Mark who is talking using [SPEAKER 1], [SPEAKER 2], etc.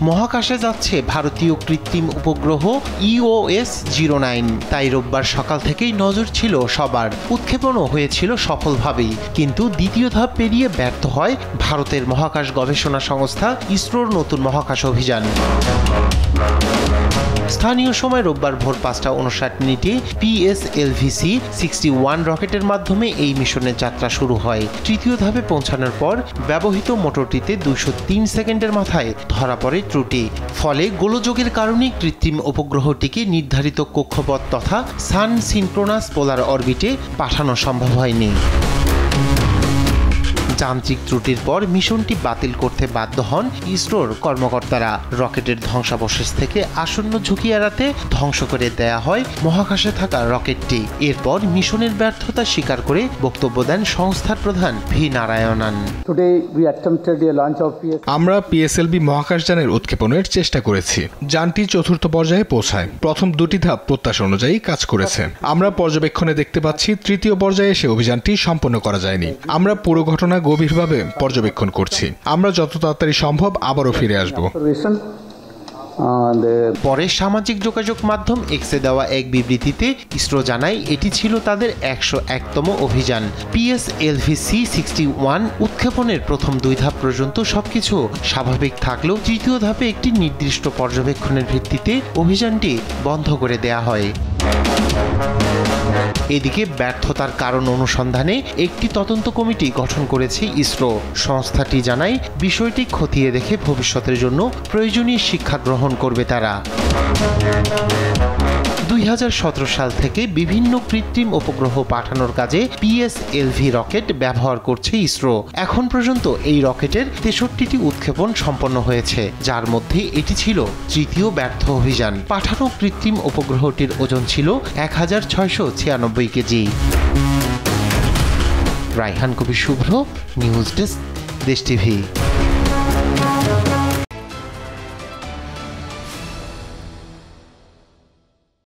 [SPEAKER 1] মহাকাশে যাচ্ছে ভারতীয় কৃত্রিম উপগ্রহ EOS-09। তাই রোববার সকাল থেকেই নজর ছিল সবার। উৎক্ষেপণও হয়েছিল সফলভাবেই, কিন্তু দ্বিতীয় ধাপ পেরিয়ে ব্যর্থ হয় ভারতের মহাকাশ গবেষণা সংস্থা ইসরোর নতুন মহাকাশ অভিযান। স্থানীয় সময় রোববার ভোর 5:59 PSLV-C-61 রকেটের মাধ্যমে এই মিশনের যাত্রা শুরু হয়। তৃতীয় ধাপে পৌঁছানোর পর ব্যবহৃত মোটরটিতে 203 সেকেন্ডের মাথায় ধরা পড়ে ত্রুটি। ফলে গোলযোগের কারণে কৃত্রিম উপগ্রহটিকে নির্ধারিত কক্ষপথ তথা সান সিনক্রোনাস পোলার অরবিটে পাঠানো সম্ভব হয়নি। যান্ত্রিক ত্রুটির পর মিশনটি বাতিল করতে বাধ্য হন ইসরোর কর্মকর্তারা। রকেটের ধ্বংসাবশেষ থেকে আসন্ন ঝুঁকি এড়াতে ধ্বংস করে দেয়া হয় মহাকাশে থাকা রকেটটি। এরপর মিশনের ব্যর্থতা স্বীকার করে বক্তব্য দেন সংস্থার প্রধান ভি নারায়ণন।
[SPEAKER 2] আমরা পিএসএলভি মহাকাশযানের উৎক্ষেপণের চেষ্টা করেছি। যানটি চতুর্থ পর্যায়ে পৌঁছায়। প্রথম দুটি ধাপ প্রত্যাশা অনুযায়ী কাজ করেছে। আমরা পর্যবেক্ষণে দেখতে পাচ্ছি তৃতীয় পর্যায়ে এসে অভিযানটি সম্পন্ন করা যায়নি। আমরা পুরো ঘটনা গভীরভাবে পর্যবেক্ষণ করছি। আমরা যত তাড়াতাড়ি সম্ভব আবারও ফিরে আসব।
[SPEAKER 1] পরে সামাজিক যোগাযোগ মাধ্যম এক্সে দেওয়া এক বিবৃতিতে ইসরো জানায় এটি ছিল তাদের 101তম অভিযান। PSLV-C-61 উৎক্ষেপণের প্রথম 2 ধাপ পর্যন্ত সবকিছু স্বাভাবিক থাকলেও তৃতীয় ধাপে একটি নির্দিষ্ট পর্যবেক্ষণের ভিত্তিতে অভিযানটি বন্ধ করে দেয়া হয়। এদিকে ব্যর্থতার কারণ অনুসন্ধানে একটি তদন্ত কমিটি গঠন করেছে ইসরো। সংস্থাটি জানায় বিষয়টি খতিয়ে দেখে ভবিষ্যতের জন্য প্রয়োজনীয় শিক্ষা গ্রহণ করবে তারা। 2017 সাল থেকে বিভিন্ন কৃত্রিম উপগ্রহ পাঠানোর কাজে PSLV রকেট ব্যবহার করছে ইসরো। এখন পর্যন্ত এই রকেটের 63টি উৎক্ষেপণ সম্পন্ন হয়েছে, যার মধ্যে এটি ছিল তৃতীয় ব্যর্থ অভিযান। পাঠানো কৃত্রিম উপগ্রহটির ওজন ছিল 1696 কেজি। রায়হান কবির শুভ্র, নিউজ ডেস্ক, দেশ টিভি।